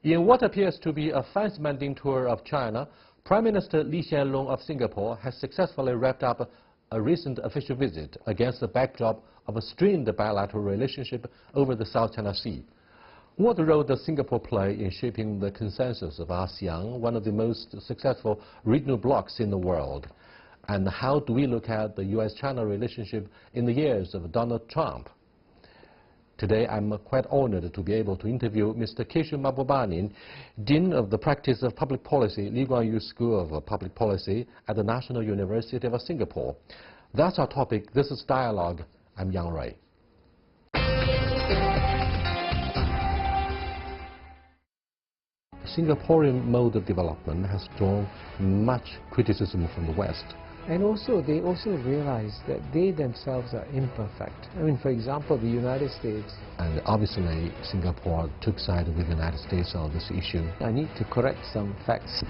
In what appears to be a fence-mending tour of China, Prime Minister Hsien of Singapore has successfully wrapped up a recent official visit against the backdrop of a strained bilateral relationship over the South China Sea. What role does Singapore play in shaping the consensus of ASEAN, one of the most successful regional blocs in the world? And how do we look at the U.S.-China relationship in the years of Donald Trump? Today, I'm quite honored to be able to interview Mr. Kishore Mahbubani, Dean of the Practice of Public Policy, Lee Kuan Yew School of Public Policy at the National University of Singapore. That's our topic. This is Dialogue. I'm Yang Rui. Singaporean mode of development has drawn much criticism from the West. And also, they also realize that they themselves are imperfect. I mean, for example, the United States. And obviously, Singapore took side with the United States on this issue. I need to correct some facts.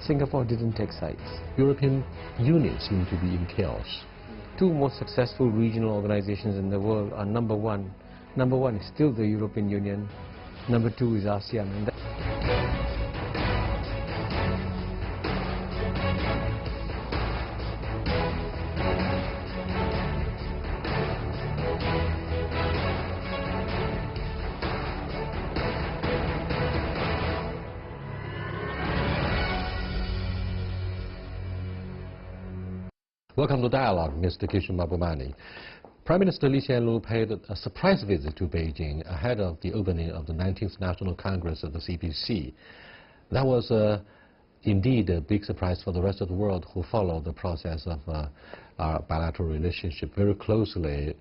Singapore didn't take sides. European Union seemed to be in chaos. Two most successful regional organizations in the world are number one. Number one is still the European Union. Number two is ASEAN. And Welcome to Dialogue, Mr. Kishore Mahbubani. Prime Minister Hsien paid a surprise visit to Beijing ahead of the opening of the 19th National Congress of the CPC. That was indeed a big surprise for the rest of the world who followed the process of our bilateral relationship very closely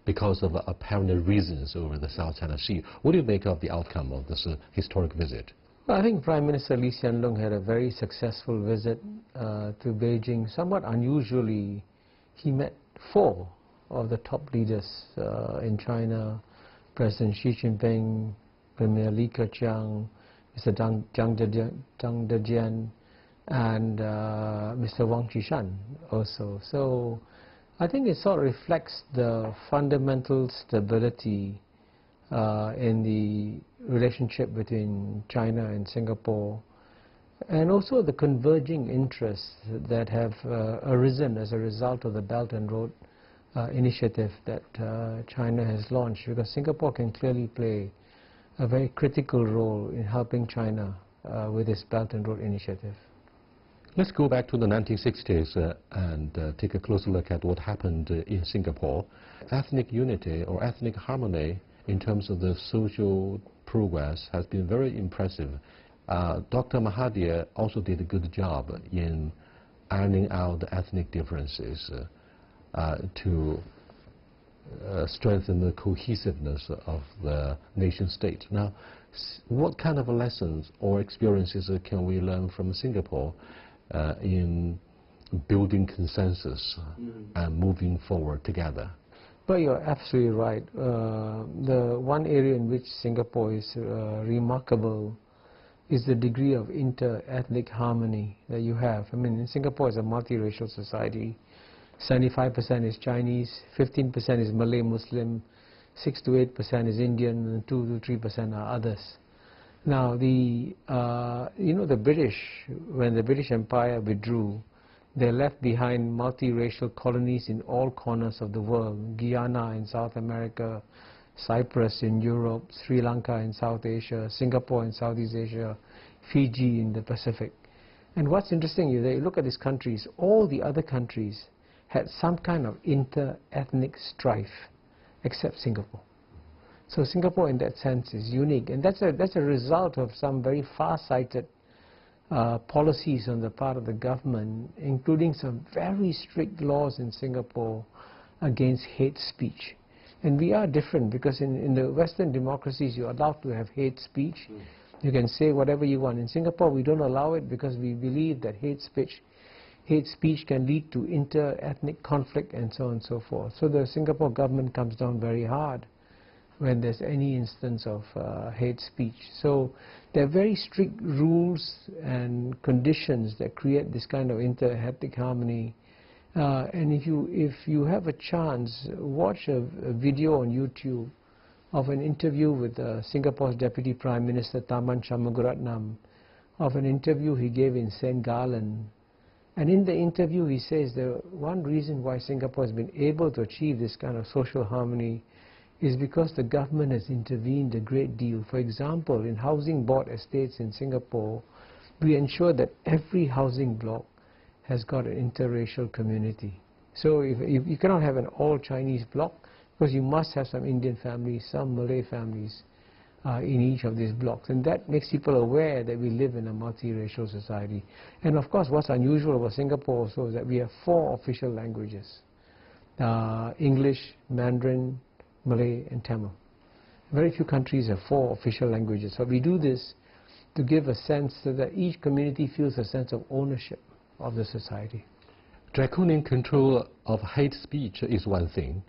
because of apparent reasons over the South China Sea. What do you make of the outcome of this historic visit? Well, I think Prime Minister Hsien had a very successful visit to Beijing. Somewhat unusually, he met four of the top leaders in China: President Xi Jinping, Premier Li Keqiang, Mr. Zhang Dejian, and Mr. Wang Qishan also. So I think it sort of reflects the fundamental stability in the relationship between China and Singapore, and also the converging interests that have arisen as a result of the Belt and Road initiative that China has launched, because Singapore can clearly play a very critical role in helping China with this Belt and Road initiative. Let's go back to the 1960s and take a closer look at what happened in Singapore. Ethnic unity or ethnic harmony in terms of the social progress has been very impressive. Dr. Mahathir also did a good job in ironing out the ethnic differences to strengthen the cohesiveness of the nation state. Now, what kind of lessons or experiences can we learn from Singapore in building consensus and moving forward together? Well, you're absolutely right. The one area in which Singapore is remarkable is the degree of inter-ethnic harmony that you have. I mean, Singapore is a multiracial society. 75% is Chinese, 15% is Malay Muslim, 6 to 8% is Indian, and 2 to 3% are others. Now, the British, when the British Empire withdrew, they left behind multiracial colonies in all corners of the world: Guyana in South America, Cyprus in Europe, Sri Lanka in South Asia, Singapore in Southeast Asia, Fiji in the Pacific. And what's interesting is that you look at these countries, all the other countries had some kind of inter-ethnic strife, except Singapore. So Singapore, in that sense, is unique, and that's a result of some very far-sighted policies on the part of the government, including some very strict laws in Singapore against hate speech. And we are different, because in the Western democracies you're allowed to have hate speech. You can say whatever you want. In Singapore we don't allow it because we believe that hate speech can lead to inter-ethnic conflict and so on and so forth. So the Singapore government comes down very hard when there's any instance of hate speech. So there are very strict rules and conditions that create this kind of inter-ethnic harmony. And if you have a chance, watch a video on YouTube of an interview with Singapore's Deputy Prime Minister Tharman Shanmugaratnam, of an interview he gave in St. Gallen. And in the interview he says the one reason why Singapore has been able to achieve this kind of social harmony is because the government has intervened a great deal. For example, in housing board estates in Singapore, we ensure that every housing block has got an interracial community. So if you cannot have an all-Chinese block, because you must have some Indian families, some Malay families in each of these blocks. And that makes people aware that we live in a multiracial society. And of course, what's unusual about Singapore also is that we have 4 official languages. English, Mandarin, Malay, and Tamil. Very few countries have 4 official languages. So we do this to give a sense so that each community feels a sense of ownership of the society. Draconian control of hate speech is one thing.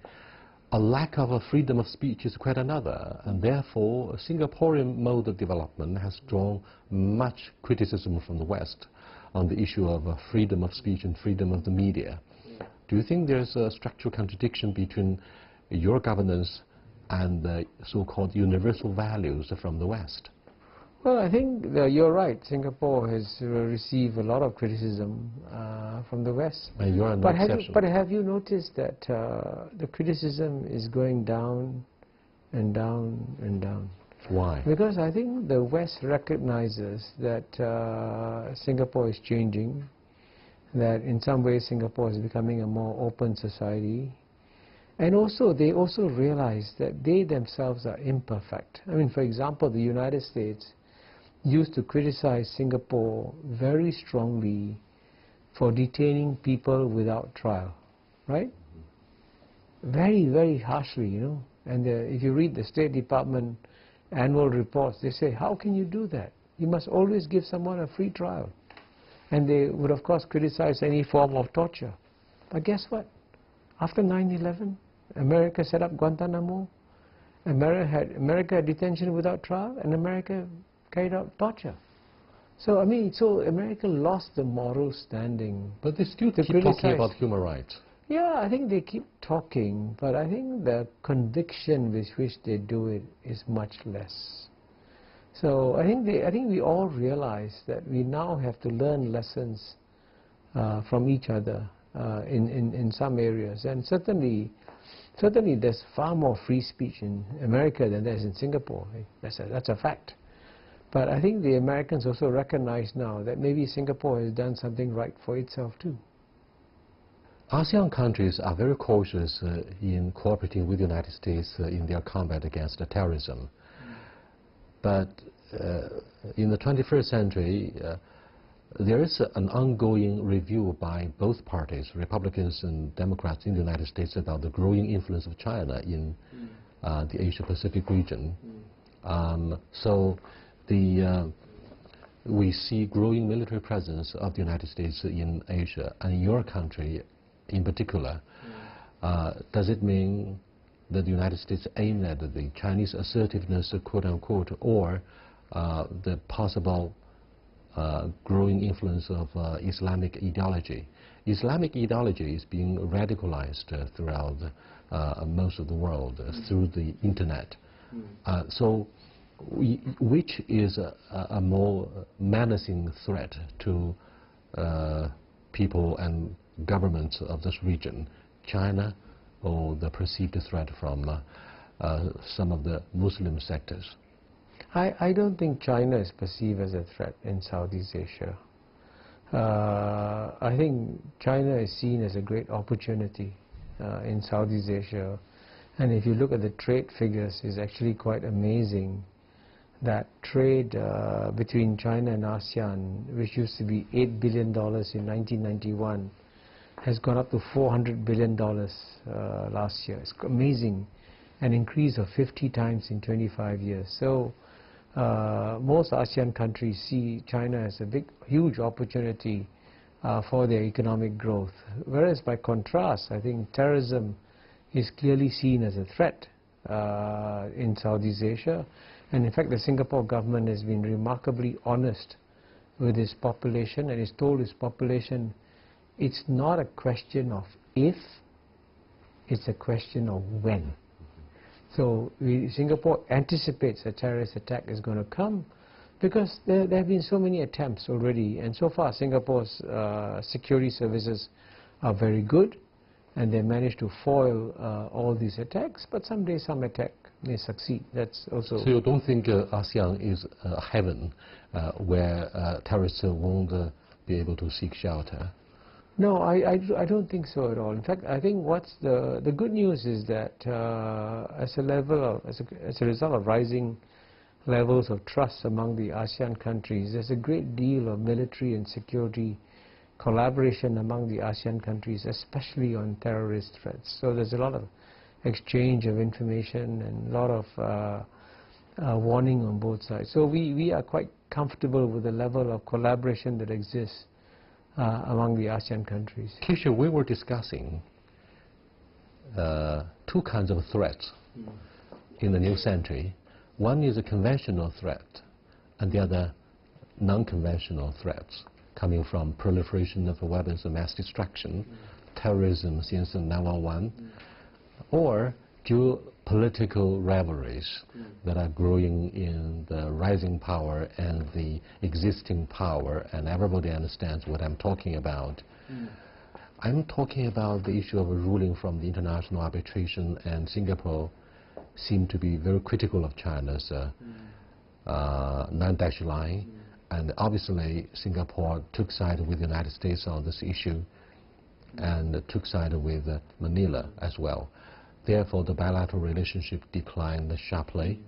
A lack of freedom of speech is quite another, and therefore Singaporean mode of development has drawn much criticism from the West on the issue of freedom of speech and freedom of the media. Do you think there's a structural contradiction between your governance and the so-called universal values from the West? Well, I think you're right. Singapore has received a lot of criticism from the West. And you're no exception. But have you noticed that the criticism is going down and down and down? Why? Because I think the West recognizes that Singapore is changing, that in some ways Singapore is becoming a more open society. And also, they also realize that they themselves are imperfect. I mean, for example, the United States used to criticize Singapore very strongly for detaining people without trial, right? Very, very harshly, you know. And if you read the State Department annual reports, they say, how can you do that? You must always give someone a free trial. And they would, of course, criticize any form of torture. But guess what? After 9/11, America set up Guantanamo. America had detention without trial, and America carried out torture. So, I mean, so America lost the moral standing. But they still keep talking about human rights. Yeah, I think they keep talking, but I think the conviction with which they do it is much less. So I think we all realize that we now have to learn lessons from each other in some areas. And certainly there's far more free speech in America than there is in Singapore. That's a fact. But I think the Americans also recognize now that maybe Singapore has done something right for itself too. ASEAN countries are very cautious in cooperating with the United States in their combat against terrorism. But in the 21st century, there is an ongoing review by both parties, Republicans and Democrats in the United States, about the growing influence of China in the Asia-Pacific region. We see growing military presence of the United States in Asia, and your country in particular. Does it mean that the United States aim at the Chinese assertiveness, quote-unquote, or the possible growing influence of Islamic ideology? Islamic ideology is being radicalized throughout most of the world through the internet. So which is a more menacing threat to people and governments of this region, China or the perceived threat from some of the Muslim sectors? I don't think China is perceived as a threat in Southeast Asia. I think China is seen as a great opportunity in Southeast Asia. And if you look at the trade figures, it's actually quite amazing that trade between China and ASEAN, which used to be $8 billion in 1991, has gone up to $400 billion last year. It's amazing, an increase of 50 times in 25 years. So most ASEAN countries see China as a huge opportunity for their economic growth. Whereas by contrast, I think terrorism is clearly seen as a threat in Southeast Asia. And in fact, the Singapore government has been remarkably honest with its population, and it's told its population it's not a question of if, it's a question of when. So Singapore anticipates a terrorist attack is going to come because there have been so many attempts already, and so far Singapore's security services are very good, and they managed to foil all these attacks, but someday some attack may succeed. That's also... So you don't think ASEAN is a heaven where terrorists won't be able to seek shelter? No, I don't think so at all. In fact, I think what's the good news is that as a result of rising levels of trust among the ASEAN countries, there's a great deal of military and security collaboration among the ASEAN countries, especially on terrorist threats. So there's a lot of exchange of information and a lot of warning on both sides. So we are quite comfortable with the level of collaboration that exists among the ASEAN countries. Kishore, we were discussing two kinds of threats in the new century. One is a conventional threat, and the other non-conventional threats coming from proliferation of weapons of mass destruction, terrorism since 9/11, or geopolitical rivalries that are growing in the rising power and the existing power, and everybody understands what I'm talking about. I'm talking about the issue of a ruling from the international arbitration, and Singapore seemed to be very critical of China's non-dash line, and obviously Singapore took side with the United States on this issue and took side with Manila as well. Therefore, the bilateral relationship declined sharply.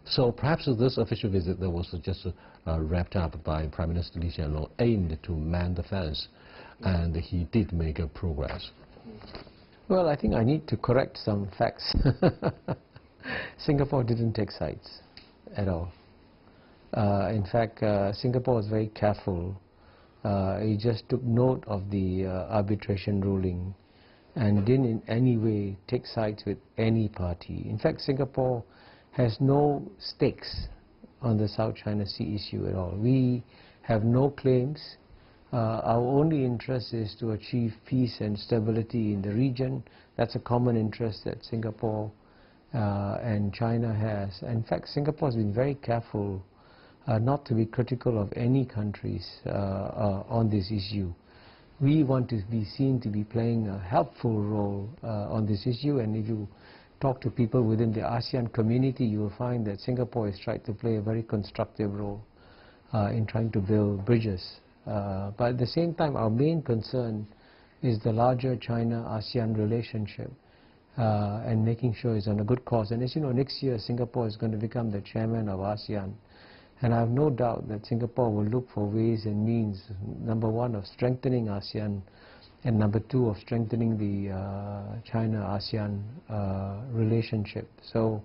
So perhaps this official visit that was just wrapped up by Prime Minister Hsien aimed to mend the fence, and he did make progress. Well, I think I need to correct some facts. Singapore didn't take sides at all. In fact, Singapore was very careful. It just took note of the arbitration ruling and didn't in any way take sides with any party. In fact, Singapore has no stakes on the South China Sea issue at all. We have no claims. Our only interest is to achieve peace and stability in the region. That's a common interest that Singapore and China has. In fact, Singapore has been very careful not to be critical of any countries on this issue. We want to be seen to be playing a helpful role on this issue, and if you talk to people within the ASEAN community, you will find that Singapore has tried to play a very constructive role in trying to build bridges. But at the same time, our main concern is the larger China-ASEAN relationship and making sure it's on a good course. And as you know, next year Singapore is going to become the chairman of ASEAN. And I have no doubt that Singapore will look for ways and means, number one, of strengthening ASEAN, and number two, of strengthening the China-ASEAN relationship. So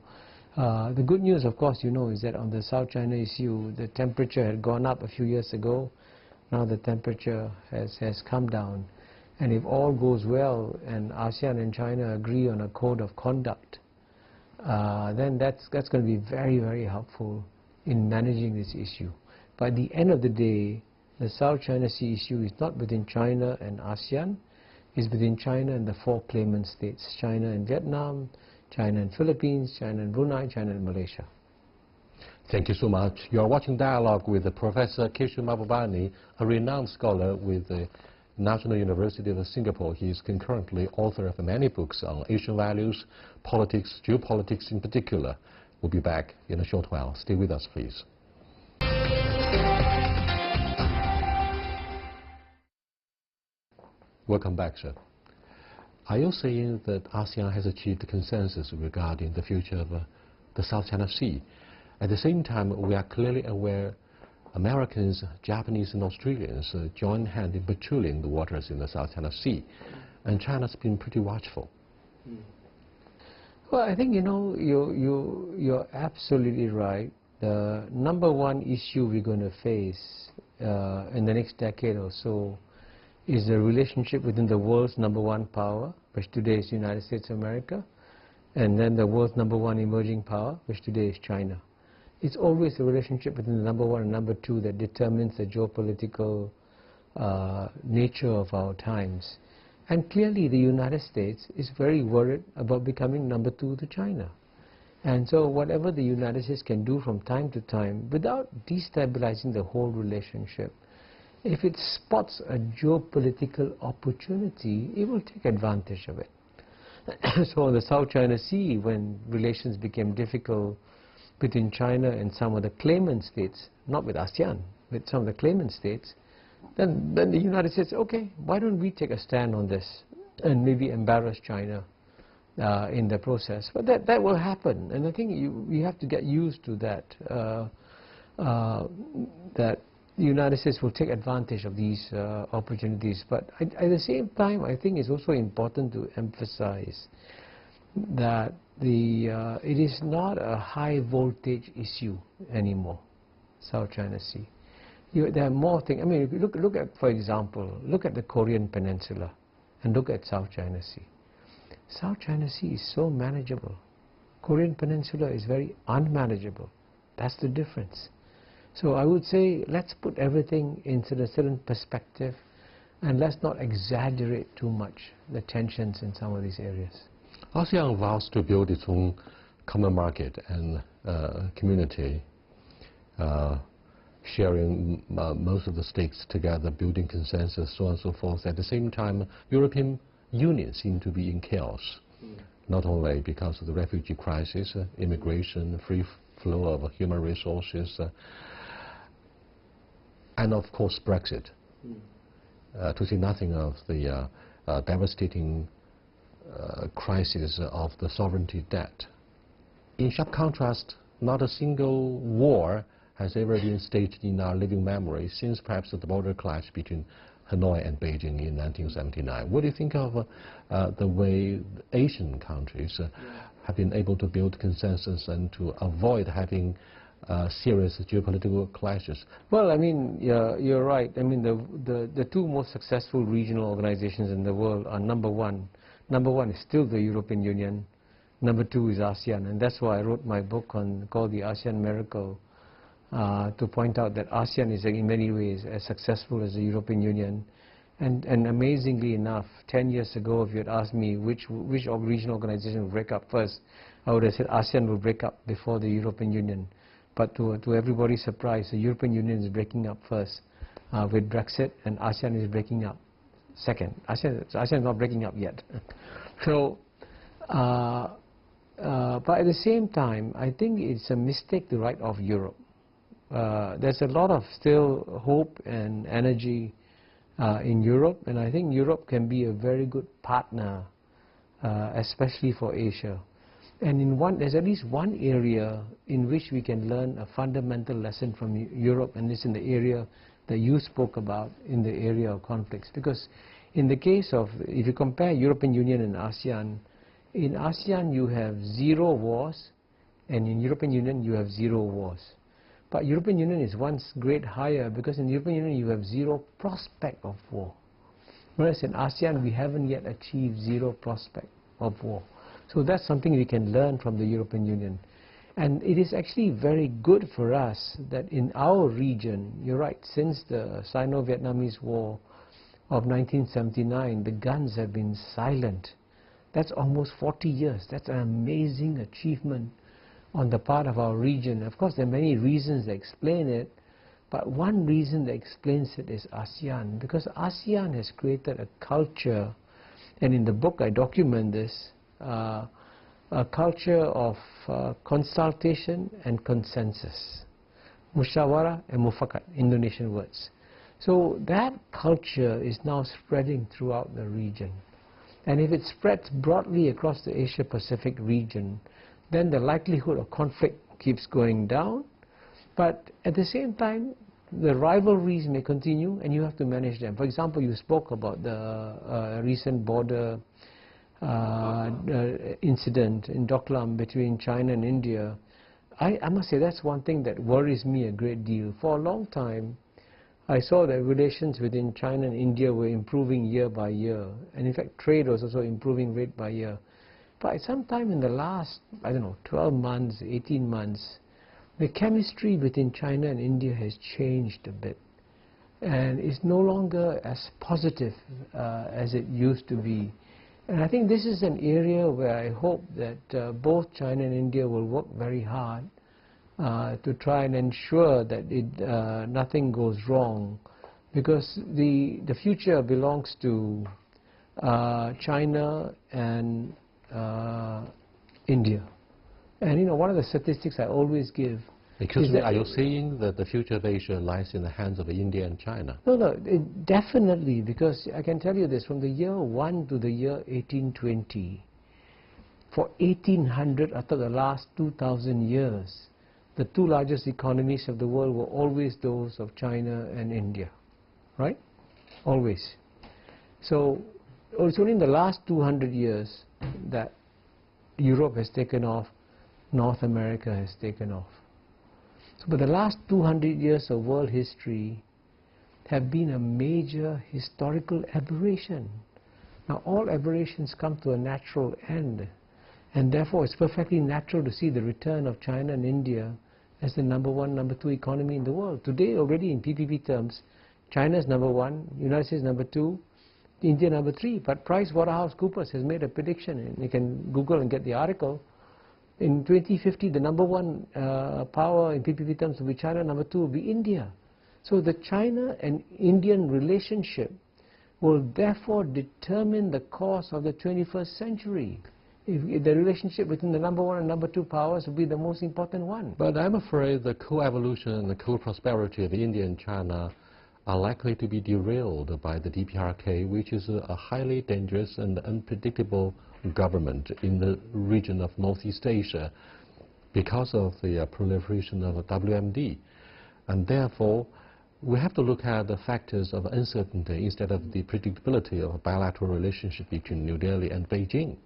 the good news, of course, you know, is that on the South China issue, the temperature had gone up a few years ago. Now the temperature has come down. And if all goes well and ASEAN and China agree on a code of conduct, then that's going to be very, very helpful in managing this issue. But at the end of the day, the South China Sea issue is not within China and ASEAN, it's within China and the four claimant states, China and Vietnam, China and Philippines, China and Brunei, China and Malaysia. Thank you so much. You are watching Dialogue with Professor Kishore Mahbubani, a renowned scholar with the National University of Singapore. He is concurrently author of many books on Asian values, politics, geopolitics in particular. We'll be back in a short while. Stay with us, please. Welcome back, sir. Are you saying that ASEAN has achieved consensus regarding the future of the South China Sea? At the same time, we are clearly aware Americans, Japanese and Australians join hand in patrolling the waters in the South China Sea, and China's been pretty watchful. Well, I think, you know, you're absolutely right. The number one issue we're going to face in the next decade or so is the relationship within the world's number one power, which today is the United States of America, and then the world's number one emerging power, which today is China. It's always the relationship between the number one and number two that determines the geopolitical nature of our times. And clearly the United States is very worried about becoming number two to China. And so whatever the United States can do from time to time without destabilizing the whole relationship, if it spots a geopolitical opportunity, it will take advantage of it. So in the South China Sea, when relations became difficult between China and some of the claimant states, not with ASEAN, with some of the claimant states, then the United States, okay, why don't we take a stand on this and maybe embarrass China in the process. But that will happen, and I think we have to get used to that, that the United States will take advantage of these opportunities. But at the same time, I think it's also important to emphasize that it is not a high voltage issue anymore, South China Sea. There are more things. I mean, if you look at, for example, look at the Korean Peninsula and look at South China Sea. South China Sea is so manageable. Korean Peninsula is very unmanageable. That's the difference. So I would say let's put everything into a certain perspective and let's not exaggerate too much the tensions in some of these areas. ASEAN vows to build its own common market and community, sharing most of the stakes together, building consensus, so on and so forth. At the same time, European Union seem to be in chaos, not only because of the refugee crisis, immigration, free flow of human resources, and of course Brexit, to say nothing of the devastating crisis of the sovereignty debt. In sharp contrast, not a single war has ever been staged in our living memory since perhaps the border clash between Hanoi and Beijing in 1979. What do you think of the way Asian countries have been able to build consensus and to avoid having serious geopolitical clashes? Well, I mean, you're right. I mean, the two most successful regional organizations in the world are number one is still the European Union, number two is ASEAN, and that's why I wrote my book called The ASEAN Miracle, to point out that ASEAN is in many ways as successful as the European Union. And amazingly enough, 10 years ago, if you had asked me which regional organization will break up first, I would have said ASEAN will break up before the European Union. But to everybody's surprise, the European Union is breaking up first with Brexit, and ASEAN is breaking up second. ASEAN is not breaking up yet. So, but at the same time, I think it's a mistake to write off Europe. There's a lot of still hope and energy in Europe, and I think Europe can be a very good partner, especially for Asia. And there's at least one area in which we can learn a fundamental lesson from Europe, and it's in the area that you spoke about, in the area of conflicts. Because in the case of, if you compare European Union and ASEAN, in ASEAN you have 0 wars, and in European Union you have 0 wars. But European Union is one grade higher because in the European Union you have 0 prospect of war. Whereas in ASEAN we haven't yet achieved 0 prospect of war. So that's something we can learn from the European Union. And it is actually very good for us that in our region, you're right, since the Sino-Vietnamese War of 1979, the guns have been silent. That's almost 40 years. That's an amazing achievement on the part of our region. Of course, there are many reasons that explain it, but one reason that explains it is ASEAN, because ASEAN has created a culture, and in the book I document this, a culture of consultation and consensus. Musyawara and mufakat, Indonesian words. So that culture is now spreading throughout the region. And if it spreads broadly across the Asia-Pacific region, then the likelihood of conflict keeps going down. But at the same time, the rivalries may continue and you have to manage them. For example, you spoke about the recent border incident in Doklam between China and India. I must say that's one thing that worries me a great deal. For a long time, I saw that relations within China and India were improving year by year. And in fact, trade was also improving rate by year. But sometime in the last, 12 months, 18 months, the chemistry between China and India has changed a bit. And it's no longer as positive as it used to be. And I think this is an area where I hope that both China and India will work very hard to try and ensure that nothing goes wrong, because the future belongs to China and India. And you know, one of the statistics I always give. Excuse me, are you saying that the future of Asia lies in the hands of India and China? No, definitely, because I can tell you this, from the year 1 to the year 1820, for 1800 after the last 2,000 years, the two largest economies of the world were always those of China and India, right? Always. So it's only in the last 200 years that Europe has taken off, North America has taken off. So, but the last 200 years of world history have been a major historical aberration. Now, all aberrations come to a natural end, and therefore it's perfectly natural to see the return of China and India as the number one, number two economy in the world. Today, already in PPP terms, China is number one, United States number two, India number three. But PricewaterhouseCoopers has made a prediction, and you can Google and get the article. In 2050, the number one power in PPP terms will be China, number two will be India. So the China and Indian relationship will therefore determine the course of the 21st century. If the relationship between the number one and number two powers will be the most important one. But I'm afraid the co-evolution and the co-prosperity of India and China are likely to be derailed by the DPRK, which is a highly dangerous and unpredictable government in the region of Northeast Asia because of the proliferation of WMD. And therefore, we have to look at the factors of uncertainty instead of the predictability of a bilateral relationship between New Delhi and Beijing.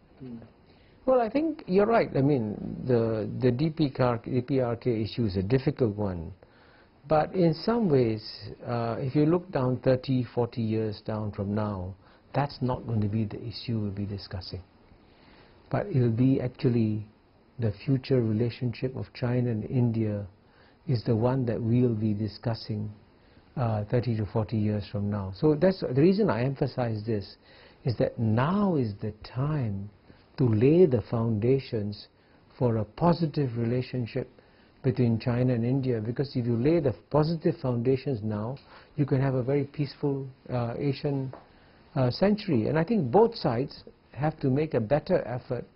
Well, I think you're right. I mean, the DPRK issue is a difficult one. But in some ways, if you look down 30, 40 years down from now, that's not going to be the issue we'll be discussing. But it will be actually the future relationship of China and India is the one that we'll be discussing 30 to 40 years from now. So that's the reason I emphasize this, is that now is the time to lay the foundations for a positive relationship between China and India, because if you lay the positive foundations now, you can have a very peaceful Asian century. And I think both sides have to make a better effort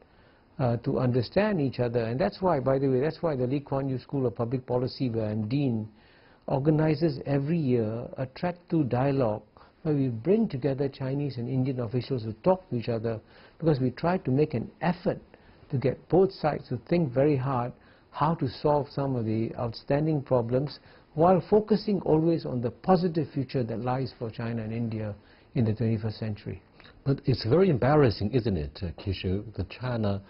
to understand each other. And that's why, by the way, that's why the Lee Kuan Yew School of Public Policy, where I'm dean, organizes every year a Track 2 dialogue where we bring together Chinese and Indian officials to talk to each other, because we try to make an effort to get both sides to think very hard how to solve some of the outstanding problems while focusing always on the positive future that lies for China and India in the 21st century. But it's very embarrassing, isn't it, Kishore, that China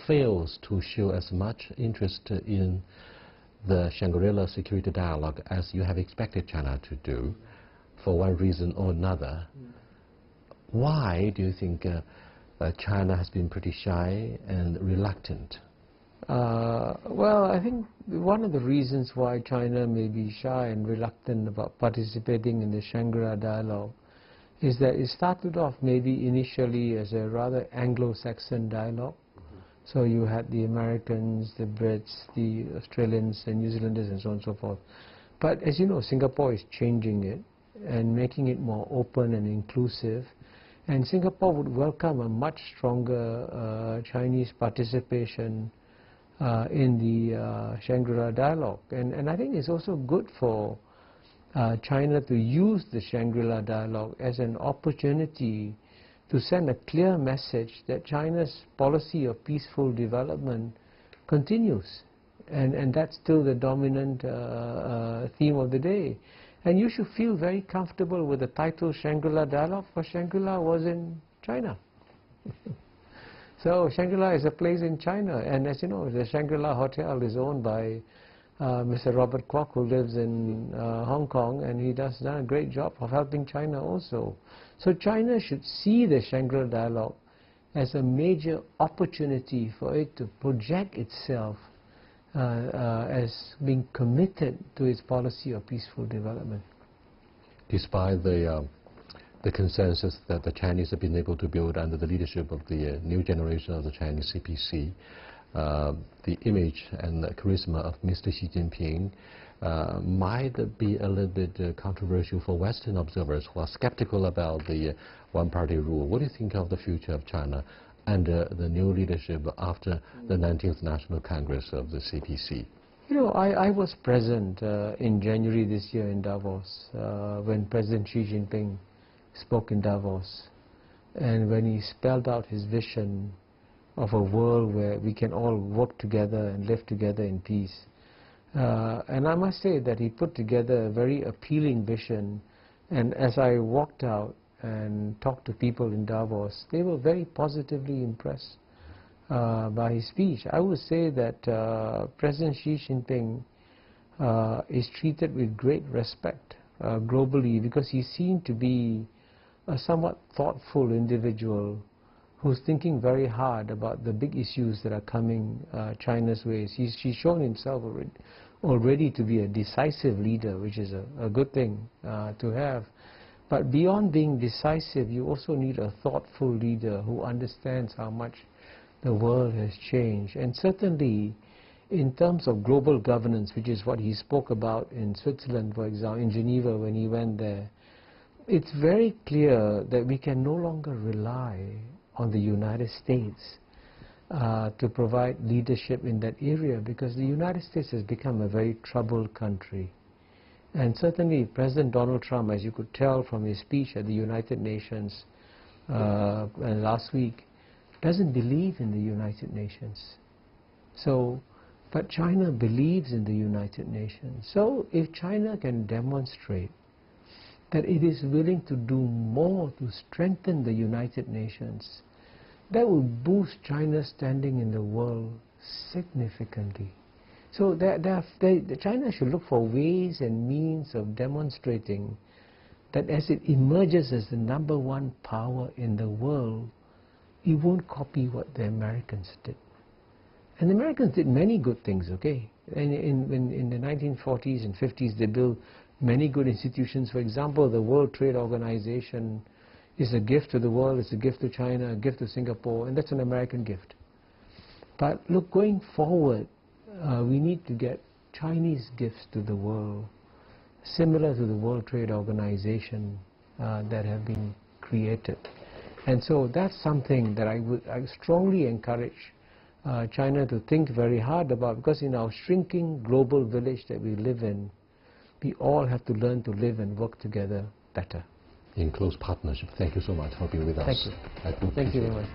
fails to show as much interest in the Shangri-La security dialogue as you have expected China to do, for one reason or another. Why do you think China has been pretty shy and reluctant? Well, I think one of the reasons why China may be shy and reluctant about participating in the Shangri-La dialogue is that it started off maybe initially as a rather Anglo-Saxon dialogue. So you had the Americans, the Brits, the Australians and New Zealanders and so on and so forth. But as you know, Singapore is changing it and making it more open and inclusive. And Singapore would welcome a much stronger Chinese participation in the Shangri-La dialogue. And I think it's also good for China to use the Shangri-La dialogue as an opportunity to send a clear message that China's policy of peaceful development continues. And that's still the dominant theme of the day. And you should feel very comfortable with the title Shangri-La dialogue, for Shangri-La was in China. So Shangri-La is a place in China, and as you know, the Shangri-La Hotel is owned by Mr. Robert Kwok, who lives in Hong Kong, and he does done a great job of helping China also. So China should see the Shangri-La dialogue as a major opportunity for it to project itself as being committed to its policy of peaceful development. Despite the the consensus that the Chinese have been able to build under the leadership of the new generation of the Chinese CPC, the image and the charisma of Mr. Xi Jinping might be a little bit controversial for Western observers who are skeptical about the one-party rule. What do you think of the future of China under the new leadership after the 19th National Congress of the CPC? You know, I was present in January this year in Davos when President Xi Jinping spoke in Davos, and when he spelled out his vision of a world where we can all work together and live together in peace. And I must say that he put together a very appealing vision, and as I walked out and talked to people in Davos, they were very positively impressed by his speech. I would say that President Xi Jinping is treated with great respect globally, because he seemed to be a somewhat thoughtful individual who's thinking very hard about the big issues that are coming China's ways. He's shown himself already to be a decisive leader, which is a good thing to have. But beyond being decisive, you also need a thoughtful leader who understands how much the world has changed. And certainly, in terms of global governance, which is what he spoke about in Switzerland, for example, in Geneva when he went there, it's very clear that we can no longer rely on the United States to provide leadership in that area, because the United States has become a very troubled country. And certainly President Donald Trump, as you could tell from his speech at the United Nations last week, doesn't believe in the United Nations. So, but China believes in the United Nations. So if China can demonstrate that it is willing to do more to strengthen the United Nations, that will boost China's standing in the world significantly. So China should look for ways and means of demonstrating that as it emerges as the #1 power in the world, it won't copy what the Americans did. And the Americans did many good things, okay? And in the 1940s and 50s, they built many good institutions. For example, the World Trade Organization is a gift to the world, it's a gift to China, a gift to Singapore, and that's an American gift. But look, going forward, we need to get Chinese gifts to the world, similar to the World Trade Organization that have been created. And so that's something that I strongly encourage China to think very hard about, because in our shrinking global village that we live in, we all have to learn to live and work together better. In close partnership. Thank you so much for being with us. Thank you. Thank you very much.